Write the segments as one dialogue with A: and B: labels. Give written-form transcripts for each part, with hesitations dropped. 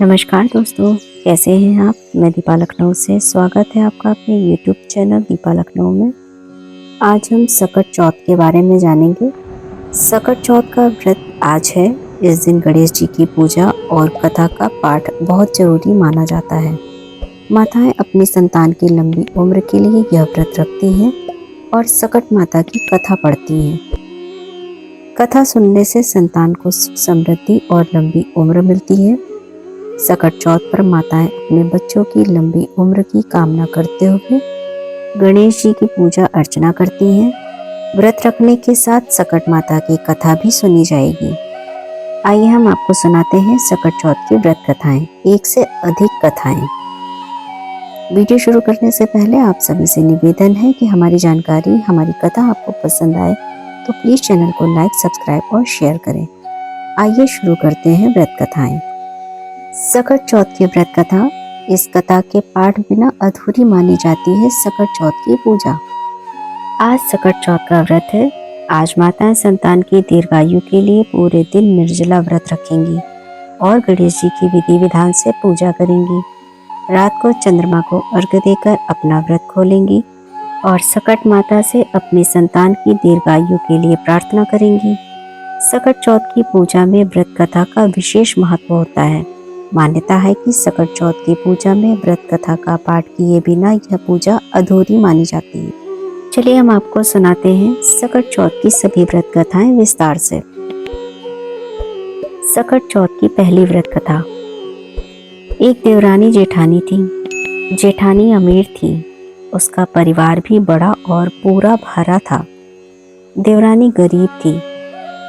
A: नमस्कार दोस्तों, कैसे हैं आप। मैं दीपा लखनऊ से स्वागत है आपका अपने यूट्यूब चैनल दीपा लखनऊ में। आज हम सकट चौथ के बारे में जानेंगे। सकट चौथ का व्रत आज है। इस दिन गणेश जी की पूजा और कथा का पाठ बहुत जरूरी माना जाता है। माताएं अपनी संतान की लंबी उम्र के लिए यह व्रत रखती हैं और सकट माता की कथा पढ़ती हैं। कथा सुनने से संतान को सुख समृद्धि और लंबी उम्र मिलती है। सकट चौथ पर माताएं अपने बच्चों की लंबी उम्र की कामना करते हुए गणेश जी की पूजा अर्चना करती हैं। व्रत रखने के साथ सकट माता की कथा भी सुनी जाएगी। आइए हम आपको सुनाते हैं सकट चौथ की व्रत कथाएं, एक से अधिक कथाएं। वीडियो शुरू करने से पहले आप सभी से निवेदन है कि हमारी जानकारी, हमारी कथा आपको पसंद आए तो प्लीज चैनल को लाइक, सब्सक्राइब और शेयर करें। आइए शुरू करते हैं व्रत कथाएं। सकट चौथ की व्रत कथा। इस कथा के पाठ बिना अधूरी मानी जाती है सकट चौथ की पूजा। आज सकट चौथ का व्रत है। आज माताएं संतान की दीर्घायु के लिए पूरे दिन निर्जला व्रत रखेंगी और गणेश जी की विधि विधान से पूजा करेंगी। रात को चंद्रमा को अर्घ्य देकर अपना व्रत खोलेंगी और सकट माता से अपनी संतान की दीर्घायु के लिए प्रार्थना करेंगी। सकट चौथ की पूजा में व्रत कथा का विशेष महत्व होता है। मान्यता है कि सकट चौथ की पूजा में व्रत कथा का पाठ किए बिना यह पूजा अधूरी मानी जाती है। चलिए हम आपको सुनाते हैं सकट चौथ की सभी व्रत कथाएं विस्तार से। सकट चौथ की पहली व्रत कथा। एक देवरानी जेठानी थी। जेठानी अमीर थी। उसका परिवार भी बड़ा और पूरा भरा था। देवरानी गरीब थी,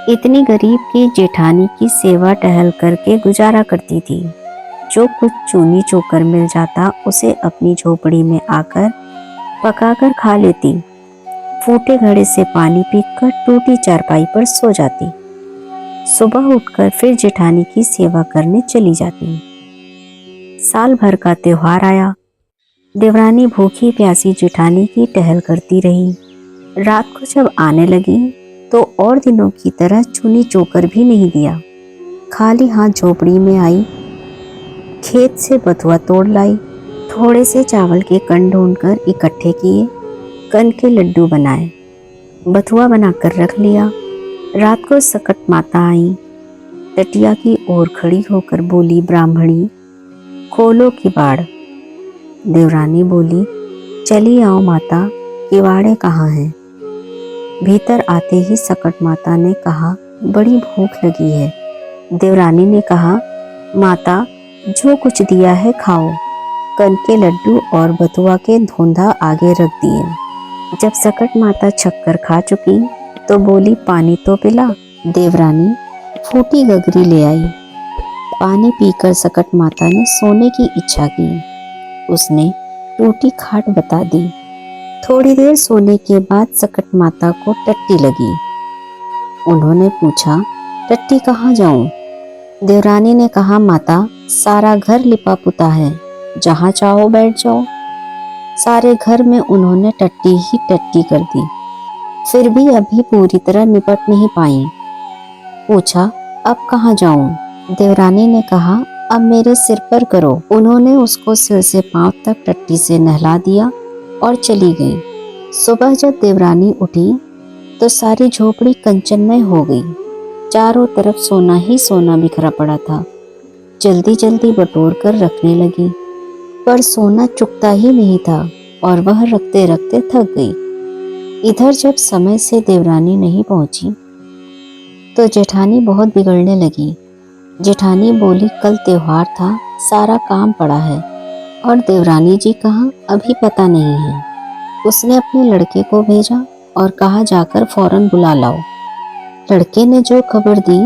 A: इतनी गरीब कि जेठानी की सेवा टहल करके गुजारा करती थी। जो कुछ चूनी चोकर मिल जाता उसे अपनी झोपड़ी में आकर पकाकर खा लेती। फूटे घड़े से पानी पीकर टूटी चारपाई पर सो जाती। सुबह उठकर फिर जेठानी की सेवा करने चली जाती। साल भर का त्योहार आया। देवरानी भूखी प्यासी जेठानी की टहल करती रही। रात को जब आने लगी तो और दिनों की तरह चूनी चोकर भी नहीं दिया। खाली हाथ झोपड़ी में आई। खेत से बथुआ तोड़ लाई। थोड़े से चावल के कण ढूंढकर इकट्ठे किए। कण के लड्डू बनाए। बथुआ बनाकर रख लिया। रात को सकट माता आई। तटिया की ओर खड़ी होकर बोली, ब्राह्मणी खोलो किवाड़। देवरानी बोली, चली आओ माता, किवाड़े कहाँ हैं। भीतर आते ही सकट माता ने कहा, बड़ी भूख लगी है। देवरानी ने कहा, माता जो कुछ दिया है खाओ। कण के लड्डू और बथुआ के धोंधा आगे रख दिए। जब सकट माता छक्कर खा चुकी तो बोली, पानी तो पिला। देवरानी फूटी गगरी ले आई। पानी पीकर सकट माता ने सोने की इच्छा की। उसने टूटी खाट बता दी। थोड़ी देर सोने के बाद सकट माता को टट्टी लगी। उन्होंने पूछा, टट्टी कहाँ जाऊं। देवरानी ने कहा, माता सारा घर लिपा पुता है, जहाँ चाहो बैठ जाओ। सारे घर में उन्होंने टट्टी ही टट्टी कर दी, फिर भी अभी पूरी तरह निपट नहीं पाई। पूछा, अब कहाँ जाऊं। देवरानी ने कहा, अब मेरे सिर पर करो। उन्होंने उसको सिर से पांव तक टट्टी से नहला दिया और चली गई। सुबह जब देवरानी उठी तो सारी झोपड़ी कंचनमय हो गई। चारों तरफ सोना ही सोना बिखरा पड़ा था। जल्दी जल्दी बटोर कर रखने लगी, पर सोना चुकता ही नहीं था और वह रखते रखते थक गई। इधर जब समय से देवरानी नहीं पहुंची तो जेठानी बहुत बिगड़ने लगी। जेठानी बोली, कल त्योहार था, सारा काम पड़ा है और देवरानी जी कहाँ अभी पता नहीं है। उसने अपने लड़के को भेजा और कहा, जाकर फौरन बुला लाओ। लड़के ने जो खबर दी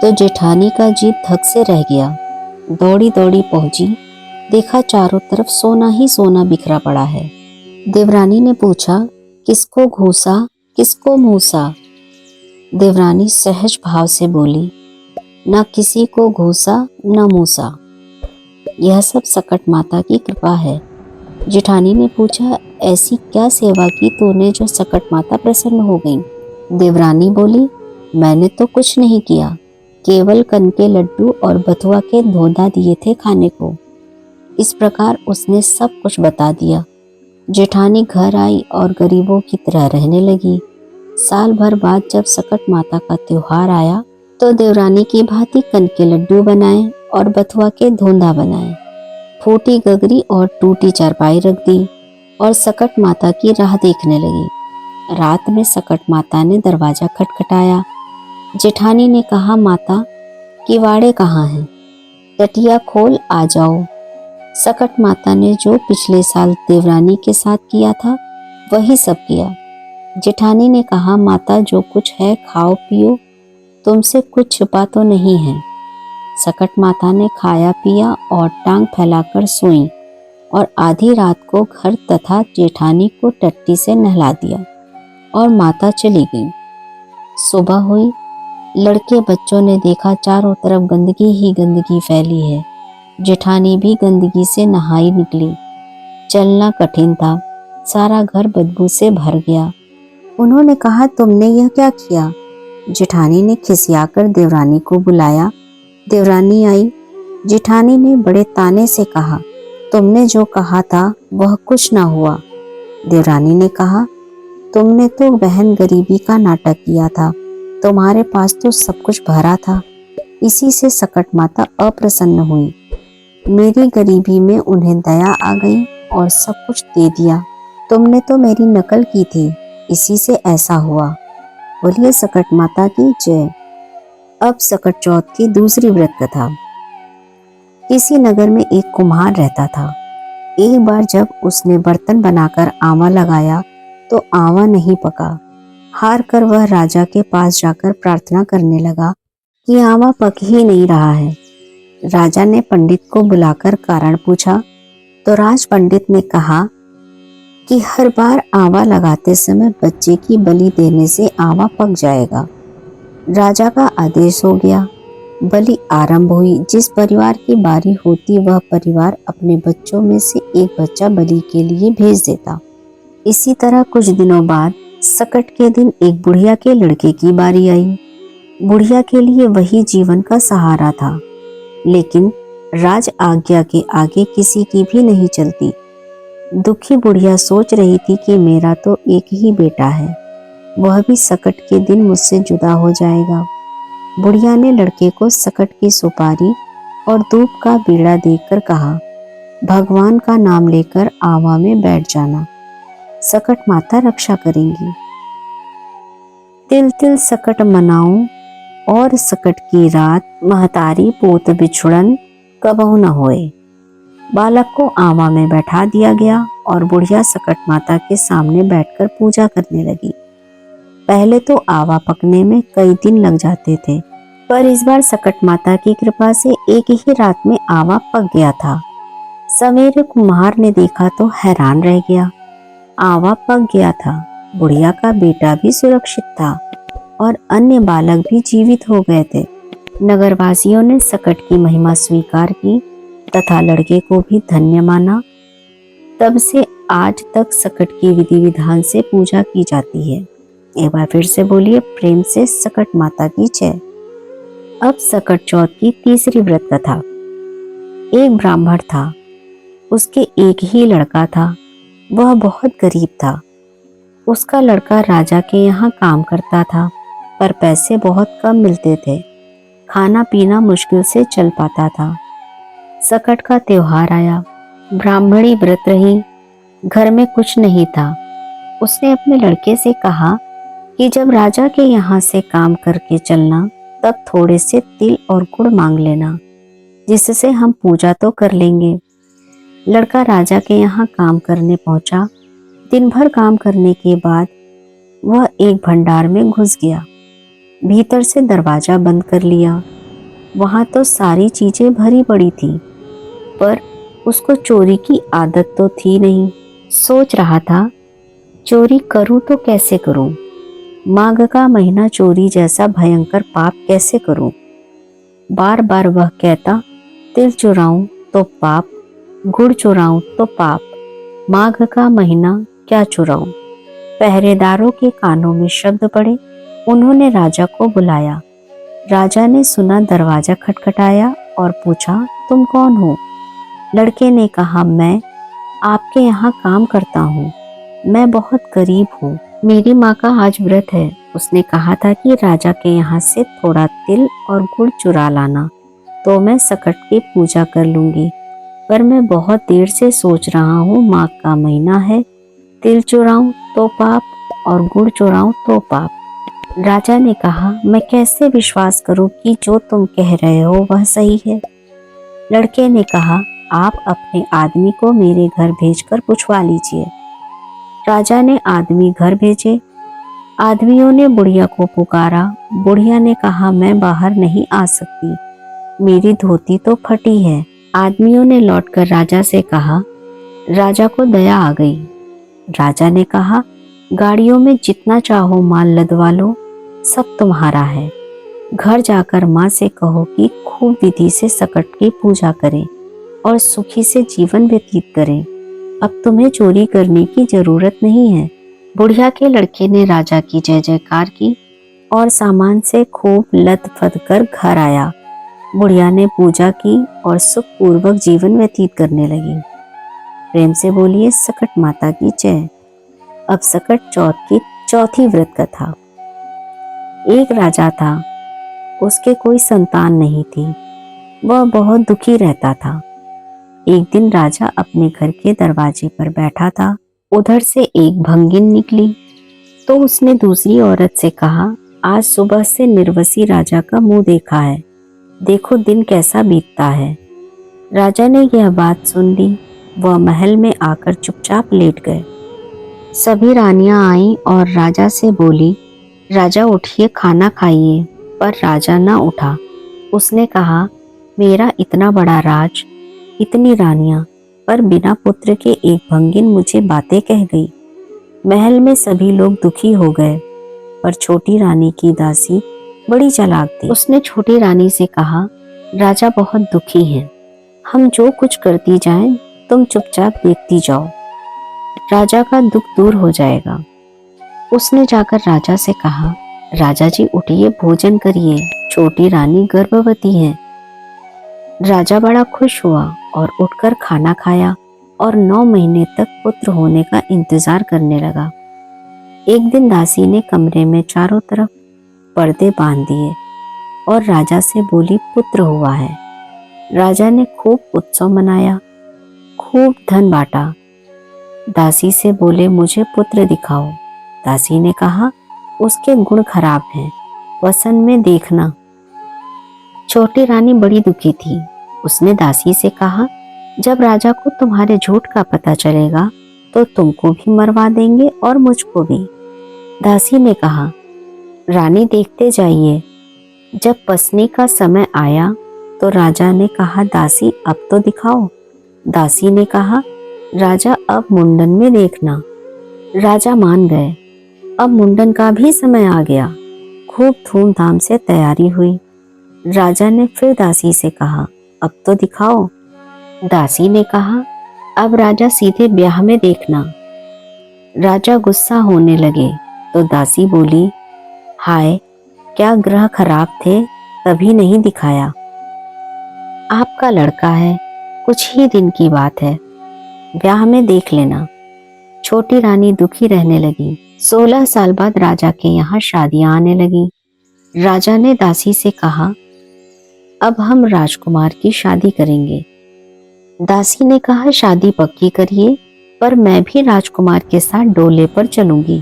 A: तो जेठानी का जी धक से रह गया। दौड़ी दौड़ी पहुंची, देखा चारों तरफ सोना ही सोना बिखरा पड़ा है। देवरानी ने पूछा, किसको घूसा, किसको मूसा। देवरानी सहज भाव से बोली, न किसी को घूसा न मूसा, यह सब सकट माता की कृपा है। जेठानी ने पूछा, ऐसी क्या सेवा की तूने जो सकट माता प्रसन्न हो गई। देवरानी बोली, मैंने तो कुछ नहीं किया, केवल कन के लड्डू और बथुआ के धोधा दिए थे खाने को। इस प्रकार उसने सब कुछ बता दिया। जेठानी घर आई और गरीबों की तरह रहने लगी। साल भर बाद जब सकट माता का त्योहार आया तो देवरानी की भांति कन के लड्डू बनाए और बथुआ के धोंधा बनाए। फूटी गगरी और टूटी चारपाई रख दी और सकट माता की राह देखने लगी। रात में सकट माता ने दरवाजा खटखटाया। जेठानी ने कहा, माता किवाड़े कहाँ हैं? टटिया खोल, आ जाओ। सकट माता ने जो पिछले साल देवरानी के साथ किया था वही सब किया। जेठानी ने कहा, माता जो कुछ है खाओ पियो, तुमसे कुछ छुपा तो नहीं है। सकट माता ने खाया पिया और टांग फैलाकर सोई और आधी रात को घर तथा जेठानी को टट्टी से नहला दिया और माता चली गई। सुबह हुई। लड़के बच्चों ने देखा चारों तरफ गंदगी ही गंदगी फैली है। जेठानी भी गंदगी से नहाई निकली। चलना कठिन था, सारा घर बदबू से भर गया। उन्होंने कहा, तुमने यह क्या किया? जेठानी ने खिसियाकर देवरानी को बुलाया। देवरानी आई। जेठानी ने बड़े ताने से कहा, तुमने जो कहा था वह कुछ न हुआ। देवरानी ने कहा, तुमने तो बहन गरीबी का नाटक किया था, तुम्हारे पास तो सब कुछ भरा था। इसी से सकट माता अप्रसन्न हुई। मेरी गरीबी में उन्हें दया आ गई और सब कुछ दे दिया। तुमने तो मेरी नकल की थी, इसी से ऐसा हुआ। बोलिए सकट माता की जय। अब सकट चौथ की दूसरी व्रत कथा। किसी नगर में एक कुम्हार रहता था। एक बार जब उसने बर्तन बनाकर आंवा लगाया तो आंवा नहीं पका। हार कर वह राजा के पास जाकर प्रार्थना करने लगा कि आंवा पक ही नहीं रहा है। राजा ने पंडित को बुलाकर कारण पूछा तो राज पंडित ने कहा कि हर बार आंवा लगाते समय बच्चे की बलि देने से आंवा पक जाएगा। राजा का आदेश हो गया। बलि आरंभ हुई। जिस परिवार की बारी होती वह परिवार अपने बच्चों में से एक बच्चा बलि के लिए भेज देता। इसी तरह कुछ दिनों बाद सकट के दिन एक बुढ़िया के लड़के की बारी आई। बुढ़िया के लिए वही जीवन का सहारा था, लेकिन राज आज्ञा के आगे किसी की भी नहीं चलती। दुखी बुढ़िया सोच रही थी कि मेरा तो एक ही बेटा है, वह भी सकट के दिन मुझसे जुदा हो जाएगा। बुढ़िया ने लड़के को सकट की सुपारी और धूप का बीड़ा देकर कहा, भगवान का नाम लेकर आंवा में बैठ जाना, सकट माता रक्षा करेंगी। तिल तिल सकट मनाऊं और सकट की रात, महतारी पोत बिछुड़न कबहू न होए। बालक को आंवा में बैठा दिया गया और बुढ़िया सकट माता के सामने बैठकर पूजा करने लगी। पहले तो आंवा पकने में कई दिन लग जाते थे, पर इस बार सकट माता की कृपा से एक ही रात में आंवा पक गया था। सवेरे कुम्हार ने देखा तो हैरान रह गया। आंवा पक गया था, बुढ़िया का बेटा भी सुरक्षित था और अन्य बालक भी जीवित हो गए थे। नगरवासियों ने सकट की महिमा स्वीकार की तथा लड़के को भी धन्य माना। तब से आज तक सकट की विधि विधान से पूजा की जाती है। एक बार फिर से बोलिए प्रेम से सकट माता की जय। अब सकट चौथ की तीसरी व्रत कथा। एक ब्राह्मण था, उसके एक ही लड़का था। वह बहुत गरीब था। उसका लड़का राजा के यहाँ काम करता था, पर पैसे बहुत कम मिलते थे। खाना पीना मुश्किल से चल पाता था। सकट का त्योहार आया। ब्राह्मणी व्रत रही। घर में कुछ नहीं था। उसने अपने लड़के से कहा कि जब राजा के यहाँ से काम करके चलना तब थोड़े से तिल और गुड़ मांग लेना, जिससे हम पूजा तो कर लेंगे। लड़का राजा के यहाँ काम करने पहुंचा। दिन भर काम करने के बाद वह एक भंडार में घुस गया। भीतर से दरवाजा बंद कर लिया। वहां तो सारी चीजें भरी पड़ी थी, पर उसको चोरी की आदत तो थी नहीं। सोच रहा था, चोरी करूं तो कैसे करूं? माघ का महीना चोरी जैसा भयंकर पाप कैसे करूं? बार बार वह कहता, तिल चुराऊं तो पाप, गुड़ चुराऊं तो पाप, माघ का महीना क्या चुराऊं? पहरेदारों के कानों में शब्द पड़े। उन्होंने राजा को बुलाया। राजा ने सुना दरवाजा खटखटाया और पूछा, तुम कौन हो? लड़के ने कहा, मैं आपके यहाँ काम करता हूँ। मैं बहुत गरीब हूँ। मेरी माँ का आज व्रत है। उसने कहा था कि राजा के यहाँ से थोड़ा तिल और गुड़ चुरा लाना, तो मैं सकट की पूजा कर लूंगी। पर मैं बहुत देर से सोच रहा हूँ, माघ का महीना है, तिल चुराऊं तो पाप और गुड़ चुराऊं तो पाप। राजा ने कहा, मैं कैसे विश्वास करूं कि जो तुम कह रहे हो वह सही है? लड़के ने कहा, आप अपने आदमी को मेरे घर भेजकर पूछवा लीजिए। राजा ने आदमी घर भेजे। आदमियों ने बुढ़िया को पुकारा। बुढ़िया ने कहा, मैं बाहर नहीं आ सकती, मेरी धोती तो फटी है। आदमियों ने लौटकर राजा से कहा। राजा को दया आ गई। राजा ने कहा, गाड़ियों में जितना चाहो माल लदवा लो, सब तुम्हारा है। घर जाकर माँ से कहो कि खूब विधि से सकट की पूजा करें और सुखी से जीवन व्यतीत करें। अब तुम्हें चोरी करने की जरूरत नहीं है। बुढ़िया के लड़के ने राजा की जय जयकार की और सामान से खूब लद फद कर घर आया। बुढ़िया ने पूजा की और सुखपूर्वक जीवन व्यतीत करने लगी। प्रेम से बोलिए सकट माता की जय। अब सकट चौथ की चौथी व्रत कथा। एक राजा था, उसके कोई संतान नहीं थी। वह बहुत दुखी रहता था। एक दिन राजा अपने घर के दरवाजे पर बैठा था। उधर से एक भंगिन निकली तो उसने दूसरी औरत से कहा, आज सुबह से निर्वसी राजा का मुंह देखा है, देखो दिन कैसा बीतता है। राजा ने यह बात सुन ली। वह महल में आकर चुपचाप लेट गए। सभी रानियां आईं और राजा से बोली, राजा उठिए, खाना खाइए। पर राजा ना उठा। उसने कहा, मेरा इतना बड़ा राज, इतनी रानियां, पर बिना पुत्र के एक भंगिन मुझे बातें कह गई। महल में सभी लोग दुखी हो गए, पर छोटी रानी की दासी बड़ी चालाक थी। उसने छोटी रानी से कहा, राजा बहुत दुखी हैं, हम जो कुछ करती जाएं, तुम चुपचाप देखती जाओ, राजा का दुख दूर हो जाएगा। उसने जाकर राजा से कहा, राजा जी उठिए, भोजन करिए, छोटी रानी गर्भवती है। राजा बड़ा खुश हुआ और उठकर खाना खाया और 9 महीने तक पुत्र होने का इंतजार करने लगा। एक दिन दासी ने कमरे में चारों तरफ पर्दे बांध दिए और राजा से बोली, पुत्र हुआ है। राजा ने खूब उत्सव मनाया, खूब धन बांटा। दासी से बोले, मुझे पुत्र दिखाओ। दासी ने कहा, उसके गुण खराब हैं, वसन में देखना। छोटी रानी बड़ी दुखी थी। उसने दासी से कहा, जब राजा को तुम्हारे झूठ का पता चलेगा तो तुमको भी मरवा देंगे और मुझको भी। दासी ने कहा, रानी देखते जाइए। जब पसनी का समय आया तो राजा ने कहा, दासी अब तो दिखाओ। दासी ने कहा, राजा अब मुंडन में देखना। राजा मान गए। अब मुंडन का भी समय आ गया। खूब धूमधाम से तैयारी हुई। राजा ने फिर दासी से कहा, अब तो दिखाओ। दासी ने कहा, अब राजा सीधे ब्याह में देखना। राजा गुस्सा होने लगे तो दासी बोली, हाय, क्या ग्रह खराब थे, तभी नहीं दिखाया। आपका लड़का है, कुछ ही दिन की बात है, ब्याह में देख लेना। छोटी रानी दुखी रहने लगी। 16 साल बाद राजा के यहाँ शादियां आने लगी। राजा ने दासी से कहा, अब हम राजकुमार की शादी करेंगे। दासी ने कहा, शादी पक्की करिए, पर मैं भी राजकुमार के साथ डोले पर चलूंगी।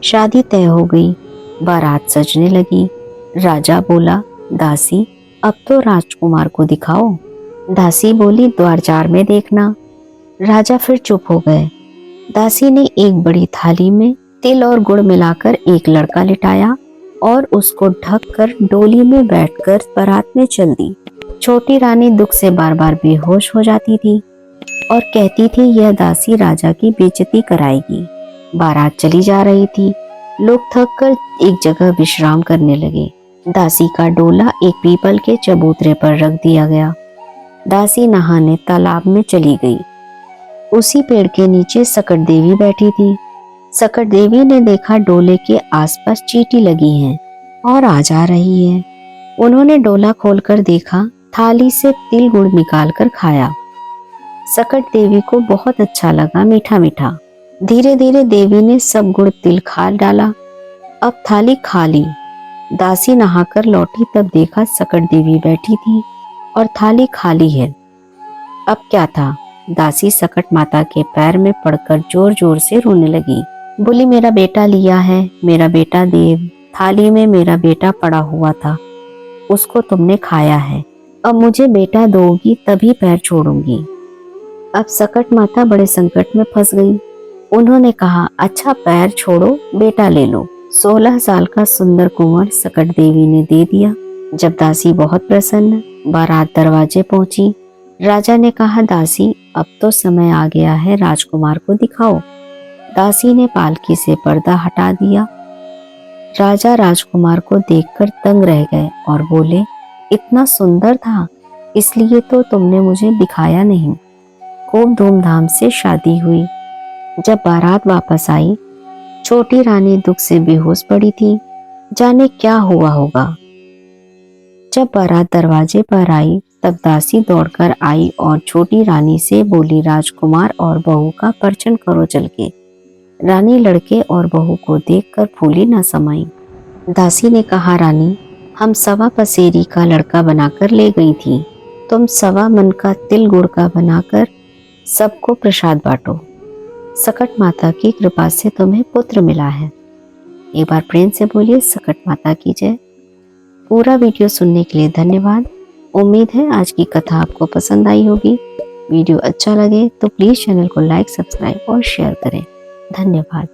A: शादी तय हो गई। बारात सजने लगी। राजा बोला, दासी अब तो राजकुमार को दिखाओ। दासी बोली, द्वारचार में देखना। राजा फिर चुप हो गए। दासी ने एक बड़ी थाली में तिल और गुड़ मिलाकर एक लड़का लिटाया और उसको ढक कर डोली में बैठकर बारात में चल दी। छोटी रानी दुख से बार बार बेहोश हो जाती थी और कहती थी, यह दासी राजा की बेइज्जती कराएगी। बारात चली जा रही थी। लोग थक कर एक जगह विश्राम करने लगे। दासी का डोला एक पीपल के चबूतरे पर रख दिया गया। दासी नहाने तालाब में चली गई। उसी पेड़ के नीचे सकट देवी बैठी थी। सकट देवी ने देखा डोले के आसपास चींटी लगी हैं। और आ जा रही है। उन्होंने डोला खोलकर देखा, थाली से तिल गुड़ निकालकर खाया। सकट देवी को बहुत अच्छा लगा, मीठा मीठा। धीरे धीरे देवी ने सब गुड़ तिल खा डाला। अब थाली खाली। दासी नहाकर लौटी तब देखा सकट देवी बैठी थी और थाली खाली है। अब क्या था? दासी सकट माता के पैर में पड़कर जोर जोर से रोने लगी। बोली, मेरा बेटा लिया है, मेरा बेटा देव। थाली में मेरा बेटा पड़ा हुआ था, उसको तुमने खाया है। अब मुझे बेटा दोगी तभी पैर छोड़ूंगी। अब सकट माता बड़े संकट में फंस गई। उन्होंने कहा, अच्छा पैर छोड़ो, बेटा ले लो। 16 साल का सुंदर कुंवर सकट देवी ने दे दिया। जब दासी बहुत प्रसन्न, बारात दरवाजे पहुंची। राजा ने कहा, दासी अब तो समय आ गया है, राजकुमार को दिखाओ। दासी ने पालकी से पर्दा हटा दिया। राजा राजकुमार को देखकर दंग रह गए और बोले, इतना सुंदर था, इसलिए तो तुमने मुझे दिखाया नहीं। खूब धूमधाम से शादी हुई। जब बारात वापस आई, छोटी रानी दुख से बेहोश पड़ी थी। जाने क्या हुआ होगा। जब बारात दरवाजे पर आई तब दासी दौड़कर आई और छोटी रानी से बोली, राजकुमार और बहू का परिचय करो चल के। रानी लड़के और बहू को देखकर फूली न समाई। दासी ने कहा, रानी हम 1.25 पसेरी का लड़का बनाकर ले गई थी, तुम 1.25 मन का तिल गुड़ का बनाकर सबको प्रसाद बांटो। सकट माता की कृपा से तुम्हें पुत्र मिला है। एक बार प्रेम से बोलिए, सकट माता की जय। पूरा वीडियो सुनने के लिए धन्यवाद। उम्मीद है आज की कथा आपको पसंद आई होगी। वीडियो अच्छा लगे तो प्लीज़ चैनल को लाइक, सब्सक्राइब और शेयर करें। धन्यवाद।